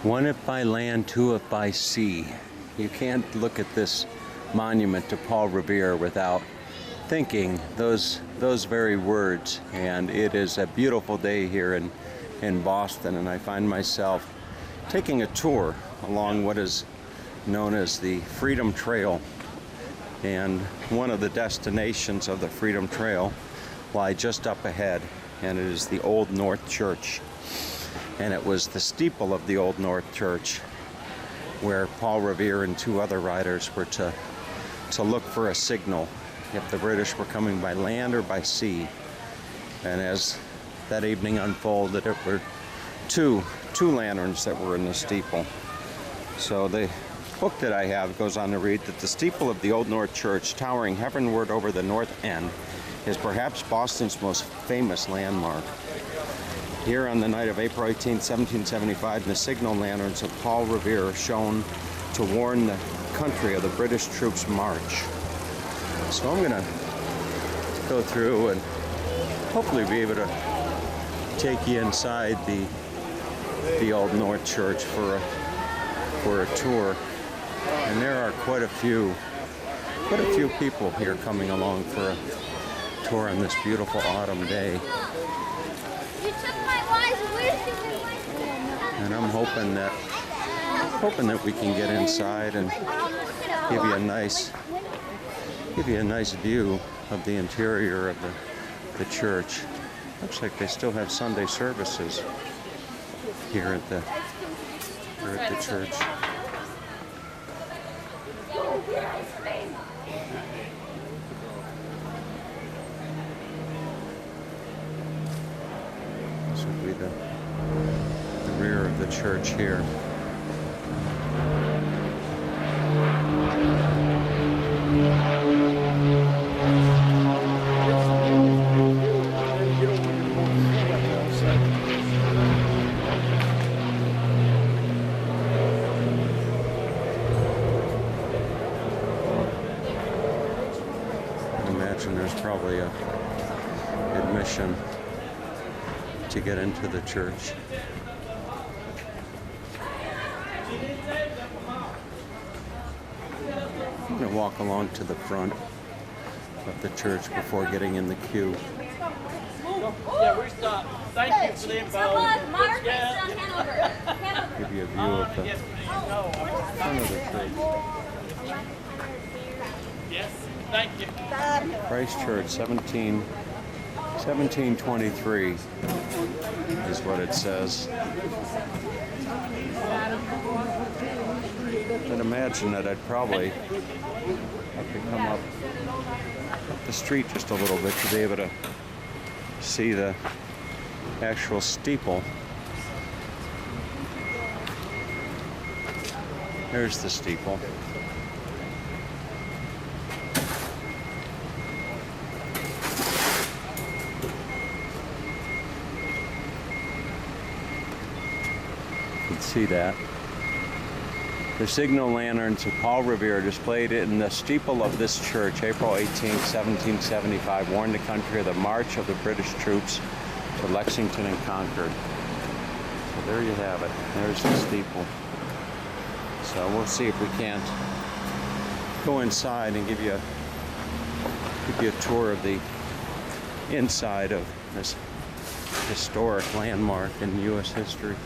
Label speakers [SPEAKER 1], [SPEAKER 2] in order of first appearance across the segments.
[SPEAKER 1] One if by land, two if by sea. You can't look at this monument to Paul Revere without thinking those very words. And it is a beautiful day here in Boston, and I find myself taking a tour along what is known as the Freedom Trail. And one of the destinations of the Freedom Trail lie just up ahead, and it is the Old North Church. And it was the steeple of the Old North Church where Paul Revere and two other riders were to look for a signal if the British were coming by land or by sea. And as that evening unfolded, it were two lanterns that were in the steeple. So the book that I have goes on to read that the steeple of the Old North Church, towering heavenward over the north end, is perhaps Boston's most famous landmark. Here on the night of April 18, 1775, the signal lanterns of Paul Revere shone to warn the country of the British troops' march. So I'm going to go through and hopefully be able to take you inside the Old North Church for a tour. And there are quite a few people here coming along for a tour on this beautiful autumn day. And I'm hoping that we can get inside and give you a nice view of the interior of the church. Looks like they still have Sunday services here at the church. This would be the rear of the church here. I imagine there's probably a admission to get into the church. I'm going to walk along to the front of the church before getting in the queue.
[SPEAKER 2] Yeah, we stopped. Thank you for the info.
[SPEAKER 1] Give you a view of the front of the church.
[SPEAKER 2] Yes, thank you.
[SPEAKER 1] Christ Church, 1723 is what it says. I'd imagine that I'd probably have to come up the street just a little bit to be able to see the actual steeple. There's the steeple. You can see that. The signal lanterns of Paul Revere displayed in the steeple of this church, April 18, 1775, warned the country of the march of the British troops to Lexington and Concord. So there you have it. There's the steeple. So we'll see if we can't go inside and give you a tour of the inside of this historic landmark in U.S. history.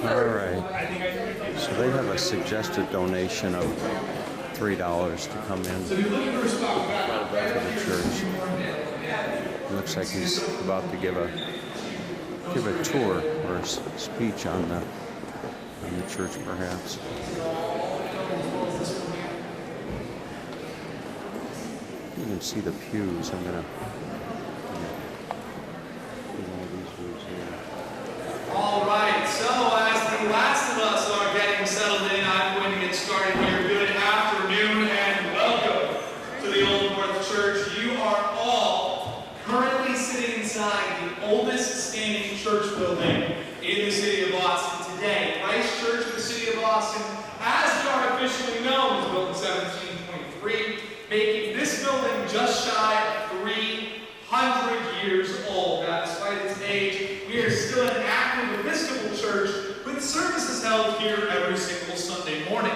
[SPEAKER 1] All right, so they have a suggested donation of $3 to come in to the church. It looks like he's about to give a tour or a speech on the church, perhaps. You can see the pews. I'm gonna
[SPEAKER 3] All right, so as the last of us are getting settled in, I'm going to get started here. Good afternoon and welcome to the Old North Church. You are all currently sitting inside the oldest standing church building in the city of Boston today. Christ Church in the city of Boston, as we are officially known, was built in 1723, making this building just shy of 300 years old. That's is still an active Episcopal church with services held here every single Sunday morning.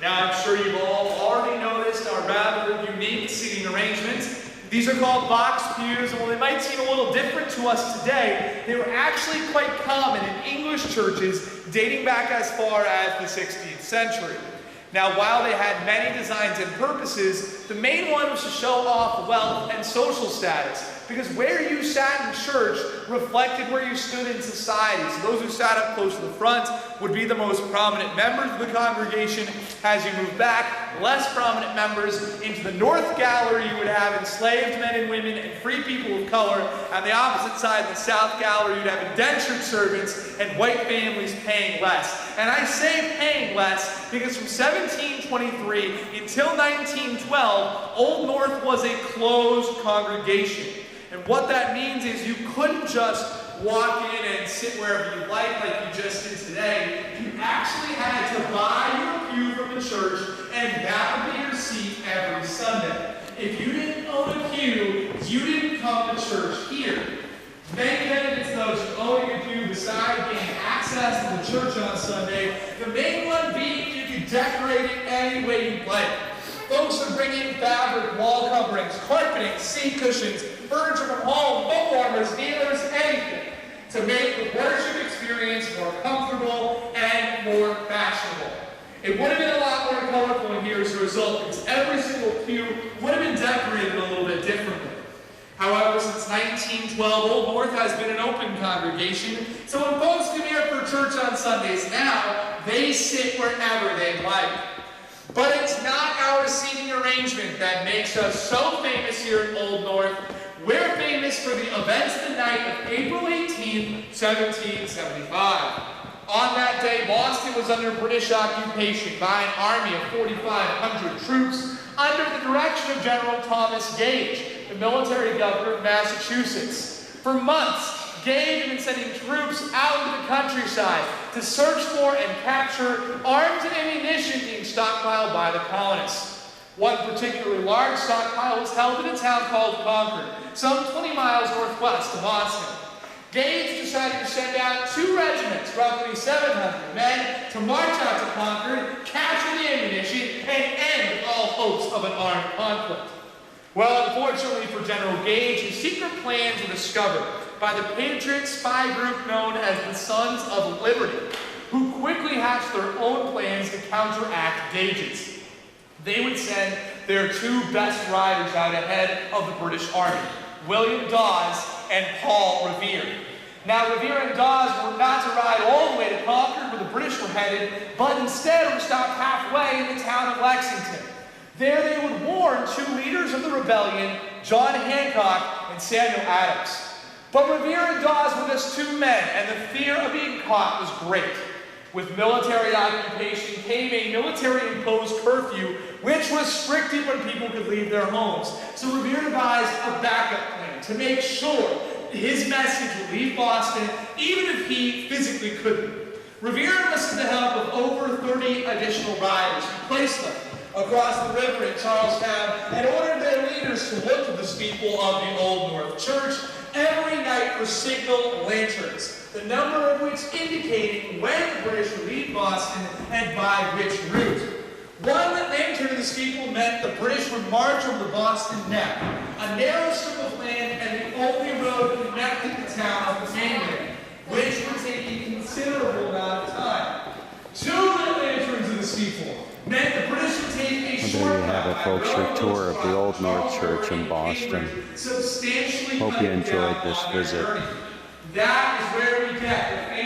[SPEAKER 3] Now, I'm sure you've all already noticed our rather unique seating arrangements. These are called box pews, and while they might seem a little different to us today, they were actually quite common in English churches dating back as far as the 16th century. Now, while they had many designs and purposes, the main one was to show off wealth and social status, because where you sat in church reflected where you stood in society. So those who sat up close to the front would be the most prominent members of the congregation. As you move back, less prominent members. Into the north gallery, you would have enslaved men and women and free people of color. On the opposite side, in the south gallery, you'd have indentured servants and white families paying less. And I say paying less because from 1723 until 1912, Old North was a closed congregation. And what that means is you couldn't just walk in and sit wherever you like you just did today. You actually had to buy your pew from the church, and that would be your seat every Sunday. If you didn't own a pew, you didn't come to church here. Many candidates, those who own a pew beside gain access to the church on Sunday, the main one being you could decorate it any way you'd like. Folks would bring in fabric, wall coverings, carpeting, seat cushions, furniture from home, book warmers, kneelers, anything to make the worship experience more comfortable and more fashionable. It would have been a lot more colorful in here as a result, because every single pew would have been decorated a little bit differently. However, since 1912, Old North has been an open congregation, so when folks come here for church on Sundays now, they sit wherever they like. But it's not our seating arrangement that makes us so famous here at Old North. We're famous for the events of the night of April 18th, 1775. On that day, Boston was under British occupation by an army of 4,500 troops under the direction of General Thomas Gage, the military governor of Massachusetts. For months, Gage had been sending troops out into the countryside to search for and capture arms and ammunition being stockpiled by the colonists. One particularly large stockpile was held in a town called Concord, some 20 miles northwest of Boston. Gage decided to send out 2 regiments, roughly 700 men, to march out to Concord, capture the ammunition, and end all hopes of an armed conflict. Well, unfortunately for General Gage, his secret plans were discovered by the Patriot spy group known as the Sons of Liberty, who quickly hatched their own plans to counteract Gage's. They would send their 2 best riders out ahead of the British Army, William Dawes and Paul Revere. Now, Revere and Dawes were not to ride all the way to Concord where the British were headed, but instead would stop halfway in the town of Lexington. There they would warn 2 leaders of the rebellion, John Hancock and Samuel Adams. But Revere and Dawes were just 2 men, and the fear of being caught was great. With military occupation came a military-imposed curfew, which restricted when people could leave their homes. So Revere devised a backup plan to make sure his message would leave Boston, even if he physically couldn't. Revere enlisted the help of over 30 additional riders who placed them across the river in Charlestown and ordered their leaders to look at the steeple of the Old North Church every night for signal lanterns, the number of which indicating when the British would leave Boston and by which route. One lantern in the steeple meant the British would march over the Boston Neck, a narrow strip of land and the only road connecting the town of the mainland, which would take a considerable amount of time. 2 lanterns in the steeple meant the British would take a short
[SPEAKER 1] There you have it, folks, your tour of the Old North Church in Boston. Hope you enjoyed this visit.
[SPEAKER 3] That is where we get the